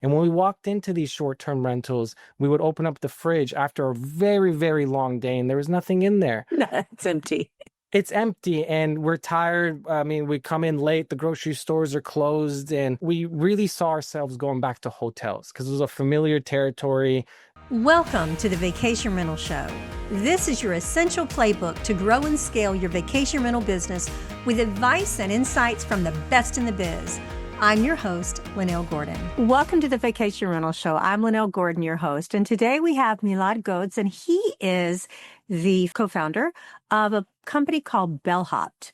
And when we walked into these short-term rentals, we would open up the fridge after a very, very long day and there was nothing in there. It's empty. It's empty and we're tired. I mean, we come in late, the grocery stores are closed, and we really saw ourselves going back to hotels because it was a familiar territory. Welcome to the Vacation Rental Show. This is your essential playbook to grow and scale your vacation rental business with advice and insights from the best in the biz. I'm your host, Lynell Gordon. Welcome to the Vacation Rental Show. I'm Lynell Gordon, your host. And today we have Milad Ghods, and he is the co-founder of a company called Bellhopt.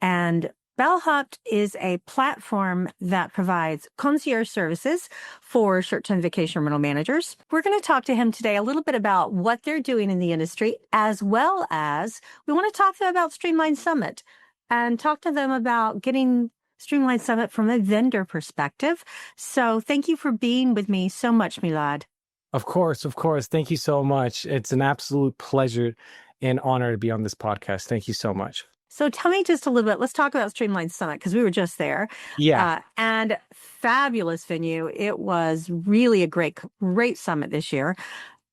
And Bellhopt is a platform that provides concierge services for short-term vacation rental managers. We're going to talk to him today a little bit about what they're doing in the industry, as well as we want to talk to them about Streamline Summit and talk to them about getting Streamline Summit from a vendor perspective. So thank you for being with me so much, Milad. Of course. Thank you so much. It's an absolute pleasure and honor to be on this podcast. Thank you so much. So tell me just a little bit. Let's talk about Streamline Summit because we were just there. Yeah. And fabulous venue. It was really a great summit this year.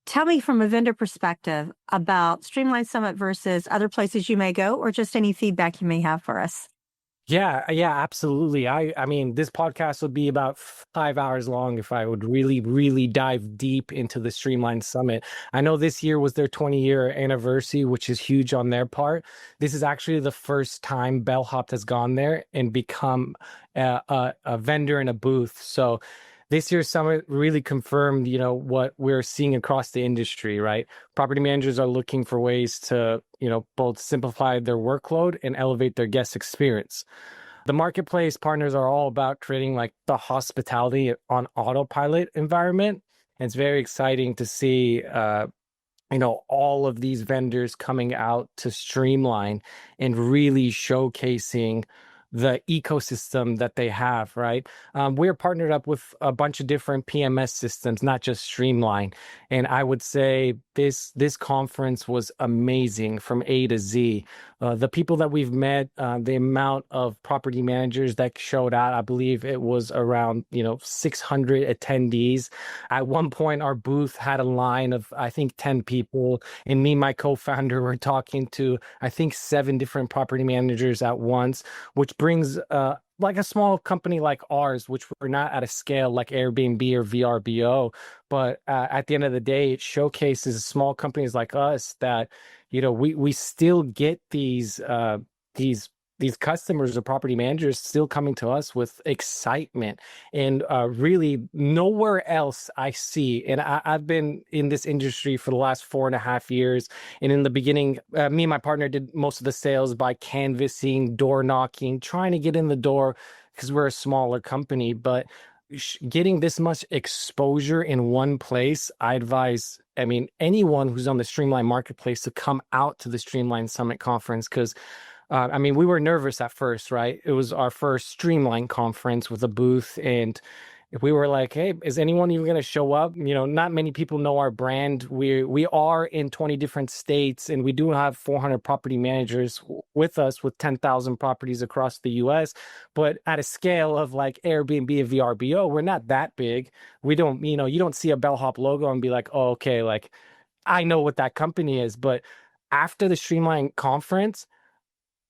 Tell me from a vendor perspective about Streamline Summit versus other places you may go, or just any feedback you may have for us. Yeah, absolutely. I mean, this podcast would be about 5 hours long if I would really dive deep into the Streamline Summit. I know this year was their 20-year anniversary, which is huge on their part. This is actually the first time Bellhopt has gone there and become a vendor in a booth. So this year's summit really confirmed, what we're seeing across the industry, right? Property managers are looking for ways to, both simplify their workload and elevate their guest experience. The marketplace partners are all about creating like the hospitality on autopilot environment. And it's very exciting to see, all of these vendors coming out to Streamline and really showcasing the ecosystem that they have, right? We're partnered up with a bunch of different PMS systems, not just Streamline. And I would say this conference was amazing from A to Z. The people that we've met, the amount of property managers that showed out, I believe it was around, 600 attendees. At one point, our booth had a line of, I think, 10 people. And me and my co-founder were talking to, I think, 7 different property managers at once, which brings like a small company like ours, which we're not at a scale like Airbnb or VRBO, but at the end of the day, it showcases small companies like us that, we still get these customers or property managers still coming to us with excitement, and really nowhere else I see. And I've been in this industry for the last 4.5 years. And in the beginning, me and my partner did most of the sales by canvassing, door knocking, trying to get in the door because we're a smaller company. But getting this much exposure in one place, I advise, anyone who's on the Streamline marketplace to come out to the Streamline Summit conference because we were nervous at first, right? It was our first Streamline conference with a booth, and we were like, hey, is anyone even going to show up? Not many people know our brand. We are in 20 different states, and we do have 400 property managers with us with 10,000 properties across the US. But at a scale of like Airbnb and VRBO, we're not that big. We don't, you don't see a Bellhop logo and be like, oh, okay, like I know what that company is. But after the Streamline conference,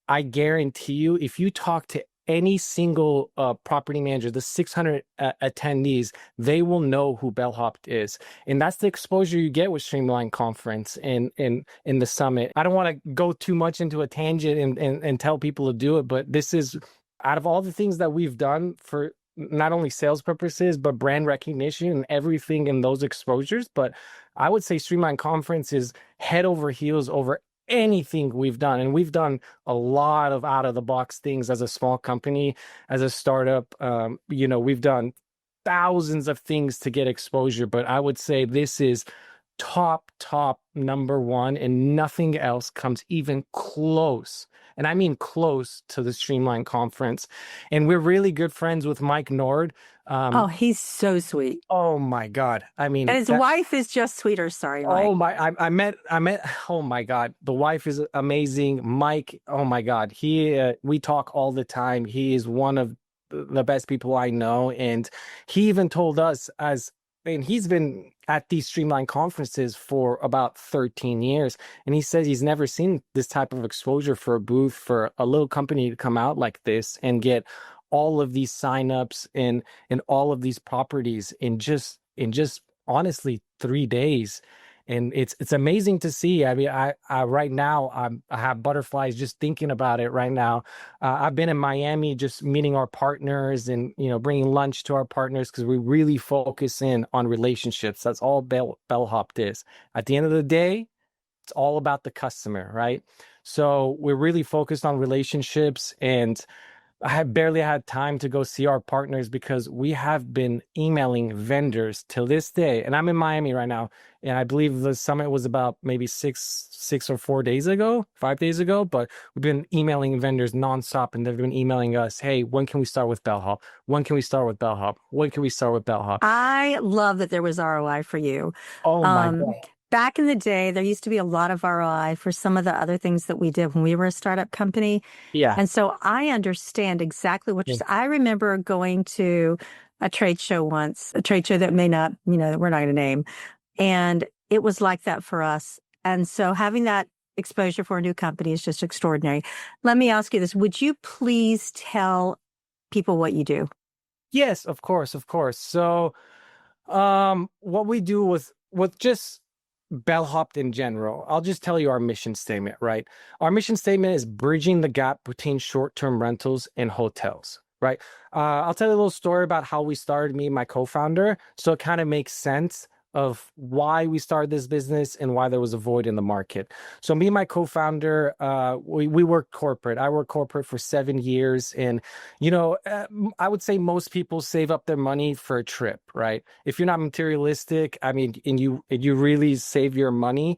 I guarantee you, if you talk to any single property manager, the 600 attendees, they will know who Bellhopt is. And that's the exposure you get with Streamline Conference and in the summit. I don't want to go too much into a tangent and tell people to do it, but this is, out of all the things that we've done for not only sales purposes, but brand recognition and everything in those exposures. But I would say Streamline Conference is head over heels over anything we've done. And we've done a lot of out of the box things as a small company, as a startup. We've done thousands of things to get exposure, but I would say this is top number one, and nothing else comes even close. And I mean close to the Streamline conference. And we're really good friends with Mike Nord. He's so sweet. Oh my God. And his wife is just sweeter. Sorry, Mike. Oh my, I met, oh my God. The wife is amazing. Mike, oh my God. We talk all the time. He is one of the best people I know. And he even told us and he's been at these Streamline conferences for about 13 years. And he says he's never seen this type of exposure for a booth for a little company to come out like this and get all of these signups and all of these properties in just honestly 3 days. And it's amazing to see. I mean, I right now I have butterflies just thinking about it right now. I've been in Miami just meeting our partners and bringing lunch to our partners because we really focus in on relationships. That's all Bellhopt is. At the end of the day, it's all about the customer, right? So we're really focused on relationships, and I have barely had time to go see our partners because we have been emailing vendors till this day. And I'm in Miami right now. And I believe the summit was about maybe 5 days ago. But we've been emailing vendors nonstop, and they've been emailing us, hey, when can we start with Bellhop? When can we start with Bellhop? When can we start with Bellhop? I love that there was ROI for you. Oh my God. Back in the day, there used to be a lot of ROI for some of the other things that we did when we were a startup company. Yeah. And so I understand exactly what you're saying. I remember going to a trade show once, a trade show that may not, that we're not going to name. And it was like that for us. And so having that exposure for a new company is just extraordinary. Let me ask you this. Would you please tell people what you do? Yes, of course, of course. So what we do with just Bellhopt in general, I'll just tell you our mission statement, right? Our mission statement is bridging the gap between short-term rentals and hotels, right? I'll tell you a little story about how we started, me and my co-founder, so it kind of makes sense of why we started this business and why there was a void in the market. So me and my co-founder, we worked corporate. I worked corporate for 7 years. And, I would say most people save up their money for a trip, right? If you're not materialistic, I mean, and you really save your money,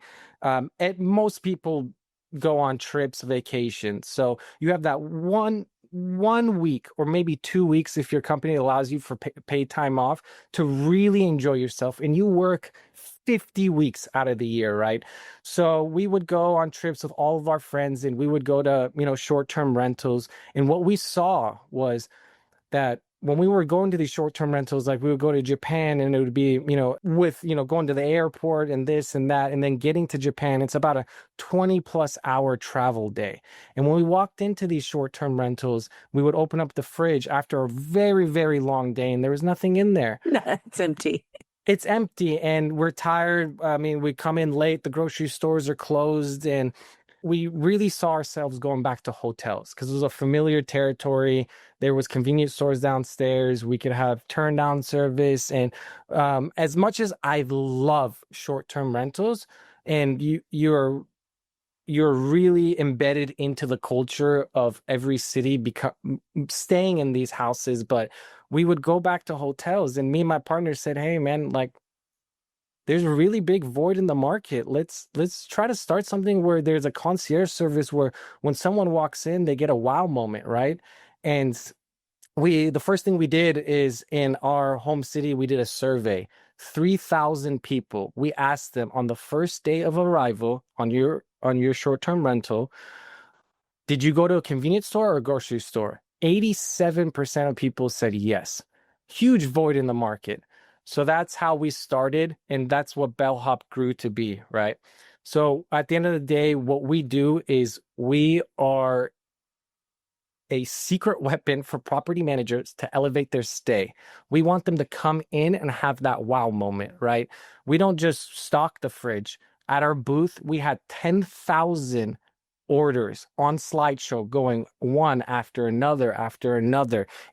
most people go on trips, vacations. So you have that one week or maybe 2 weeks if your company allows you for paid time off to really enjoy yourself, and you work 50 weeks out of the year, right? So we would go on trips with all of our friends, and we would go to short-term rentals. And what we saw was that when we were going to these short-term rentals, like we would go to Japan, and it would be, with, going to the airport and this and that, and then getting to Japan, it's about a 20+ hour travel day. And when we walked into these short-term rentals, we would open up the fridge after a very, very long day, and there was nothing in there. It's empty. It's empty, and we're tired. I mean, we come in late, the grocery stores are closed, and we really saw ourselves going back to hotels because it was a familiar territory. There was convenience stores downstairs. We could have turn down service. And as much as I love short-term rentals, and you're really embedded into the culture of every city, staying in these houses, but we would go back to hotels. And me and my partner said, hey, man, like, there's a really big void in the market. Let's try to start something where there's a concierge service where when someone walks in, they get a wow moment, right? And the first thing we did is in our home city, we did a survey. 3,000 people. We asked them on the first day of arrival on your short-term rental, did you go to a convenience store or a grocery store? 87% of people said yes. Huge void in the market. So that's how we started, and that's what Bellhopt grew to be, right? So at the end of the day, what we do is we are a secret weapon for property managers to elevate their stay. We want them to come in and have that wow moment, right? We don't just stock the fridge. At our booth, we had 10,000 orders on slideshow going one after another.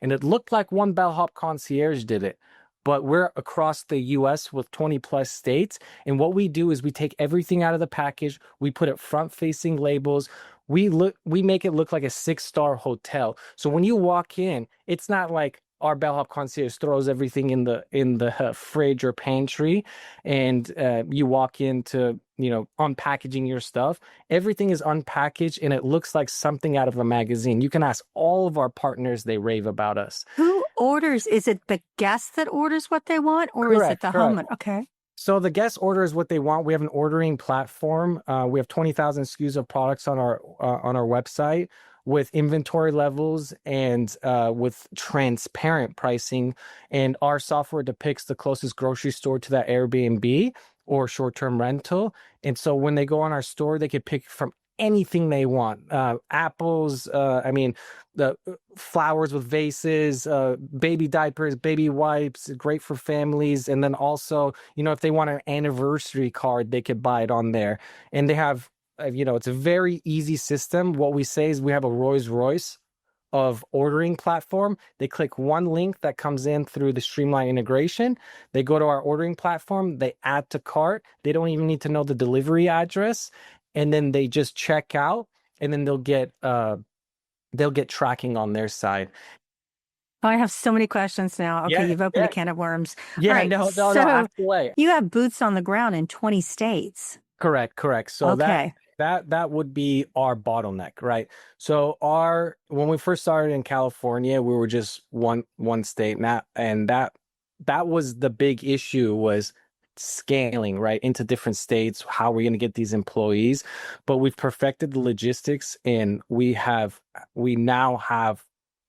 And it looked like one Bellhop Concierge did it. But we're across the US with 20+ states. And what we do is we take everything out of the package. We put it front-facing labels. We make it look like a 6-star hotel. So when you walk in, it's not like our Bellhop Concierge throws everything in the fridge or pantry, and you walk into unpackaging your stuff. Everything is unpackaged, and it looks like something out of a magazine. You can ask all of our partners; they rave about us. Who orders? Is it the guest that orders what they want, or is it the homeowner? Okay. So the guest orders what they want. We have an ordering platform. We have 20,000 SKUs of products on our website. with inventory levels and with transparent pricing. And our software depicts the closest grocery store to that Airbnb or short-term rental. And so when they go on our store, they could pick from anything they want. Apples, the flowers with vases, baby diapers, baby wipes, great for families. And then also, if they want an anniversary card, they could buy it on there. And they have, it's a very easy system. What we say is we have a Rolls Royce of ordering platform. They click one link that comes in through the Streamline integration. They go to our ordering platform, they add to cart. They don't even need to know the delivery address. And then they just check out, and then they'll get tracking on their side. Oh, I have so many questions now. Okay, you've opened a can of worms. Yeah, all right, no, so halfway. You have boots on the ground in 20 states. Correct. So okay. that would be our bottleneck, right? So when we first started in California, we were just one state, and that was the big issue, was scaling right into different states. How are we going to get these employees? But we've perfected the logistics, and we now have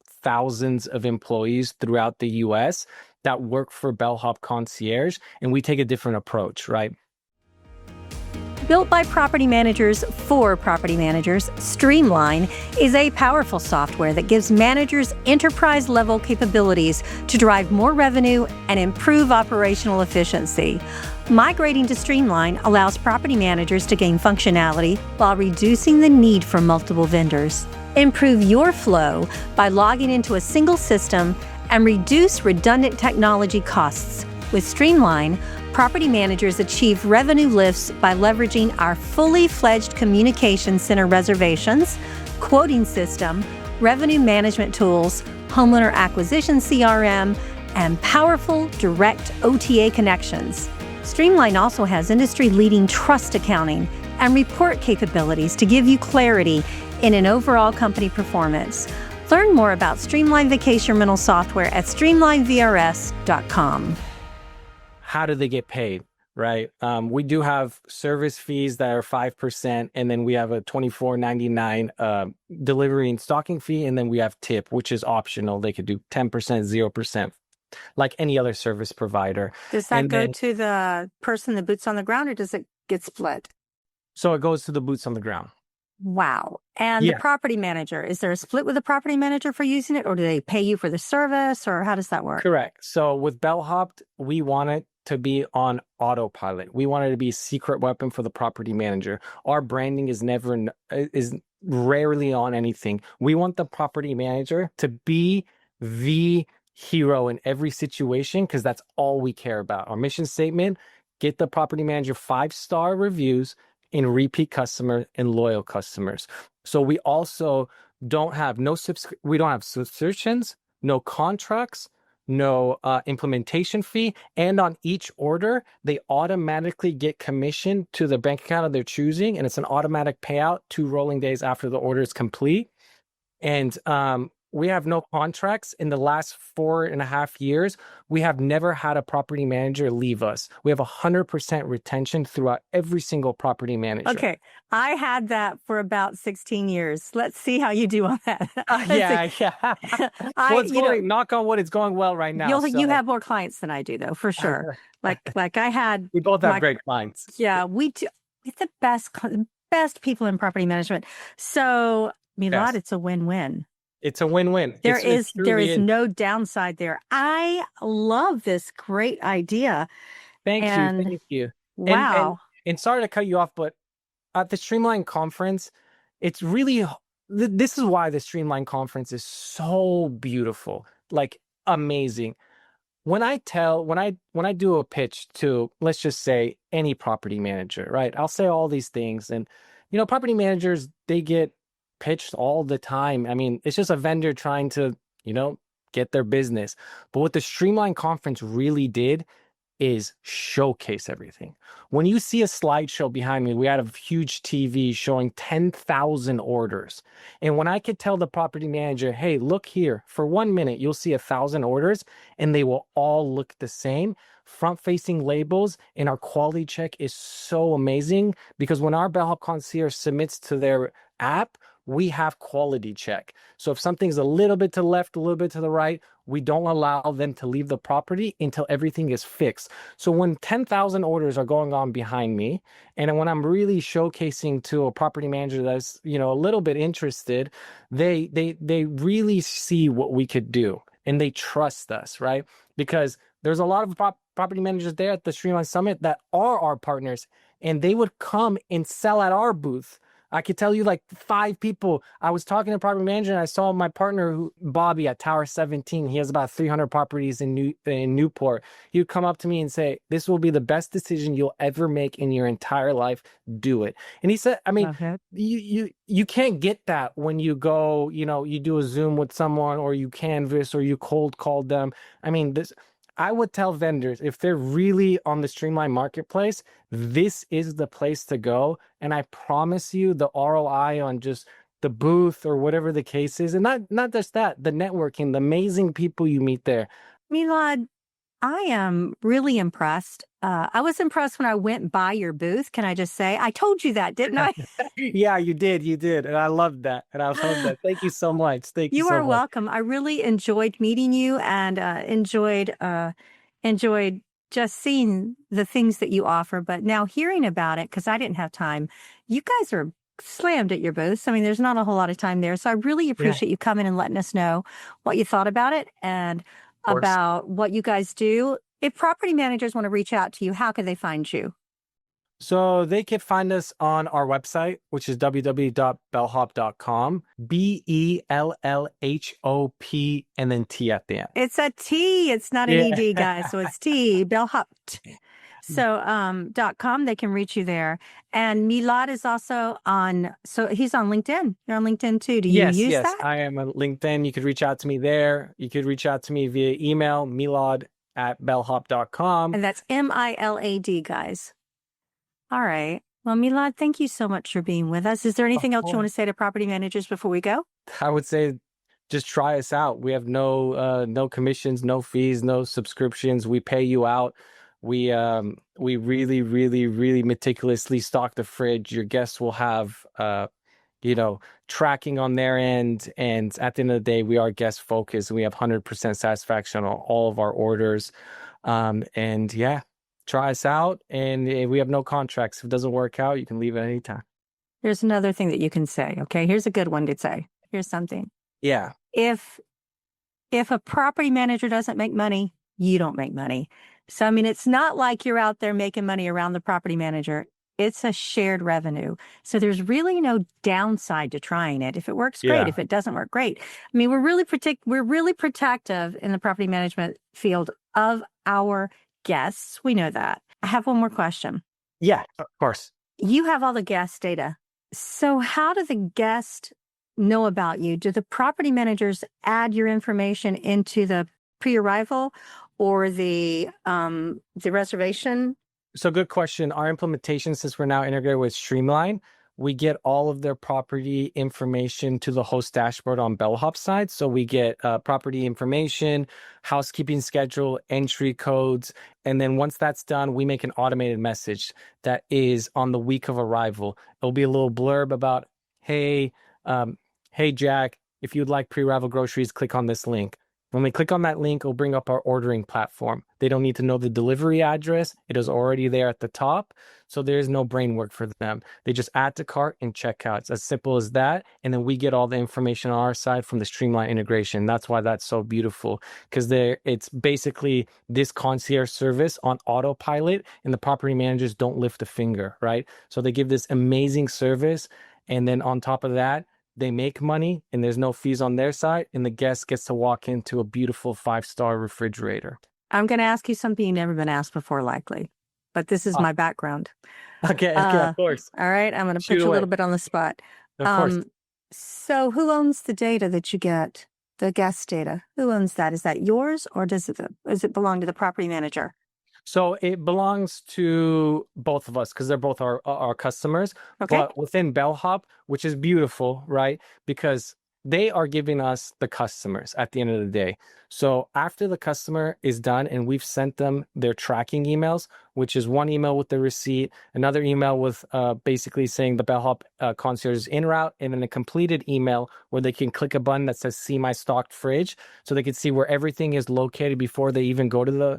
thousands of employees throughout the US that work for Bellhopt Concierge, and we take a different approach, right? Built by property managers for property managers, Streamline is a powerful software that gives managers enterprise-level capabilities to drive more revenue and improve operational efficiency. Migrating to Streamline allows property managers to gain functionality while reducing the need for multiple vendors. Improve your flow by logging into a single system and reduce redundant technology costs. With Streamline, property managers achieve revenue lifts by leveraging our fully fledged communication center reservations, quoting system, revenue management tools, homeowner acquisition CRM, and powerful direct OTA connections. Streamline also has industry-leading trust accounting and report capabilities to give you clarity in an overall company performance. Learn more about Streamline Vacation Rental software at streamlinevrs.com. How do they get paid, right? We do have service fees that are 5%, and then we have a $24.99 delivery and stocking fee, and then we have tip, which is optional. They could do 10%, 0%, like any other service provider. Does that go to the person, the boots on the ground, or does it get split? So it goes to the boots on the ground. Wow. And the property manager, is there a split with the property manager for using it, or do they pay you for the service, or how does that work? Correct. So with Bellhopt, we want it to be on autopilot. We want it to be a secret weapon for the property manager. Our branding is rarely on anything. We want the property manager to be the hero in every situation, because that's all we care about. Our mission statement: get the property manager 5-star reviews in repeat customer and loyal customers. So we also don't have we don't have subscriptions, no contracts, no implementation fee, and on each order they automatically get commission to the bank account of their choosing, and it's an automatic payout 2 rolling days after the order is complete. And we have no contracts. In the last 4.5 years, we have never had a property manager leave us. We have 100% retention throughout every single property manager. Okay. I had that for about 16 years. Let's see how you do on that. Knock on wood, it's going well right now. You have more clients than I do, though, for sure. Like I had. We both have great clients. Yeah, we do. It's the best people in property management. So, Milad, It's a win-win. It's a win-win. There is no downside there. I love this great idea. Thank you. Wow. And sorry to cut you off, but at the Streamline conference, it's really, this is why the Streamline conference is so beautiful, like amazing. When I do a pitch to, let's just say, any property manager, right? I'll say all these things, and property managers, they get pitched all the time. I mean, it's just a vendor trying to, get their business. But what the Streamline conference really did is showcase everything. When you see a slideshow behind me, we had a huge TV showing 10,000 orders. And when I could tell the property manager, hey, look here, for 1 minute, you'll see 1,000 orders, and they will all look the same. Front-facing labels, and our quality check is so amazing, because when our Bellhopt Concierge submits to their app, we have quality check. So if something's a little bit to the left, a little bit to the right, we don't allow them to leave the property until everything is fixed. So when 10,000 orders are going on behind me, and when I'm really showcasing to a property manager that's, a little bit interested, they really see what we could do and they trust us, right? Because there's a lot of property managers there at the Streamline Summit that are our partners, and they would come and sell at our booth. I could tell you like 5 people. I was talking to a property manager and I saw my partner, Bobby, at Tower 17. He has about 300 properties in Newport. He would come up to me and say, "This will be the best decision you'll ever make in your entire life. Do it." And he said, I mean, you can't get that when you go, you do a Zoom with someone or you canvas or you cold call them. I mean, I would tell vendors, if they're really on the Streamline marketplace, this is the place to go. And I promise you the ROI on just the booth or whatever the case is. And not just that, the networking, the amazing people you meet there. Milad, I am really impressed. I was impressed when I went by your booth. Can I just say, I told you that, didn't I? Yeah, you did. And I loved that. Thank you so much. Thank you You so are much. welcome. I really enjoyed meeting you and enjoyed just seeing the things that you offer. But now hearing about it, because I didn't have time, you guys are slammed at your booths. I mean, there's not a whole lot of time there. So I really appreciate you coming and letting us know what you thought about it and about what you guys do. If property managers want to reach out to you, how can they find you? So they can find us on our website, which is www.bellhopt.com, BELLHOP, and then T at the end. It's a T. It's not an ED, guys. So it's T, Bellhopt. So .com, they can reach you there. And Milad is also so he's on LinkedIn. You're on LinkedIn too. Do you use that? Yes, I am on LinkedIn. You could reach out to me there. You could reach out to me via email, milad@bellhopt.com. And that's MILAD, guys. All right. Well, Milad, thank you so much for being with us. Is there anything else you want to say to property managers before we go? I would say just try us out. We have no commissions, no fees, no subscriptions. We pay you out. We really, really, really meticulously stock the fridge. Your guests will have tracking on their end. And at the end of the day, we are guest focused. We have 100% satisfaction on all of our orders. Try us out. And we have no contracts. If it doesn't work out, you can leave at any time. Here's another thing that you can say. Okay. Here's a good one to say. Here's something. Yeah. If a property manager doesn't make money, you don't make money. So, I mean, it's not like you're out there making money around the property manager. It's a shared revenue. So there's really no downside to trying it. If it works, great. Yeah. If it doesn't work, great. I mean, we're really protective in the property management field of our guests. We know that. I have one more question. Yeah, of course. You have all the guest data. So how do the guests know about you? Do the property managers add your information into the pre-arrival or the reservation? So good question. Our implementation, since we're now integrated with Streamline, we get all of their property information to the host dashboard on Bellhop side. So we get property information, housekeeping schedule, entry codes. And then once that's done, we make an automated message that is on the week of arrival. It'll be a little blurb about, hey, Jack, if you'd like pre-arrival groceries, click on this link. When they click on that link, it'll bring up our ordering platform. They don't need to know the delivery address. It is already there at the top. So there's no brain work for them. They just add to cart and check out. It's as simple as that. And then we get all the information on our side from the Streamline integration. That's why that's so beautiful, because it's basically this concierge service on autopilot, and the property managers don't lift a finger, right? So they give this amazing service. And then on top of that, they make money and there's no fees on their side, and the guest gets to walk into a beautiful 5-star refrigerator. I'm going to ask you something you've never been asked before, likely, but this is my background. Okay, of course. All right. I'm going to put you a little bit on the spot. Of course. So who owns the data that you get, the guest data? Who owns that? Is that yours, or does it belong to the property manager? So it belongs to both of us because they're both our customers. Okay. But within Bellhop, which is beautiful, right? Because they are giving us the customers at the end of the day. So after the customer is done and we've sent them their tracking emails, which is one email with the receipt, another email with basically saying the Bellhopt concierge is en route, and then a completed email where they can click a button that says see my stocked fridge, so they can see where everything is located before they even go to the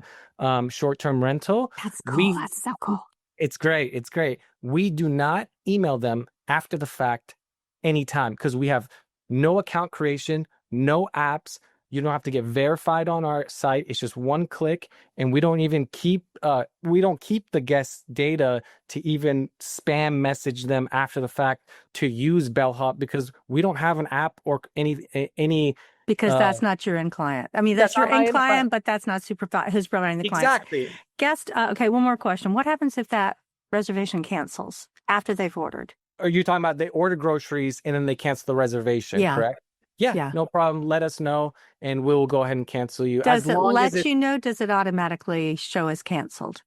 short-term rental. That's cool. That's so cool. It's great. It's great. We do not email them after the fact anytime, because we have no account creation, no apps. You don't have to get verified on our site. It's just one click, and we don't even keep the guest data to even spam message them after the fact to use Bellhopt, because we don't have an app or any. Because that's not your end client. I mean, that's your end client, but that's not who's providing the client. Exactly. Guest. Okay, one more question. What happens if that reservation cancels after they've ordered? Are you talking about they order groceries and then they cancel the reservation, correct? Yeah, no problem. Let us know, and we'll go ahead and cancel you. Does it let you know? Does it automatically show as canceled?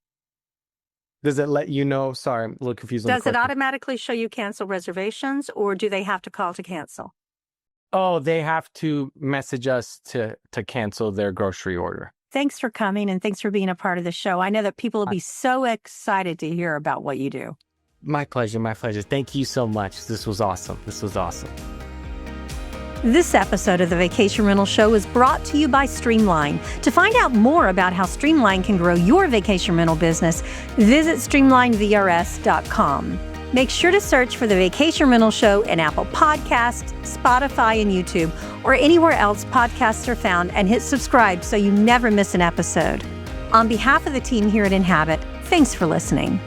Does it let you know? Sorry, I'm a little confused. Does it automatically show you cancel reservations, or do they have to call to cancel? Oh, they have to message us to cancel their grocery order. Thanks for coming, and thanks for being a part of the show. I know that people will be so excited to hear about what you do. My pleasure. My pleasure. Thank you so much. This was awesome. This episode of the Vacation Rental Show is brought to you by Streamline. To find out more about how Streamline can grow your vacation rental business, visit streamlinevrs.com. Make sure to search for the Vacation Rental Show in Apple Podcasts, Spotify, and YouTube, or anywhere else podcasts are found, and hit subscribe so you never miss an episode. On behalf of the team here at Inhabit, thanks for listening.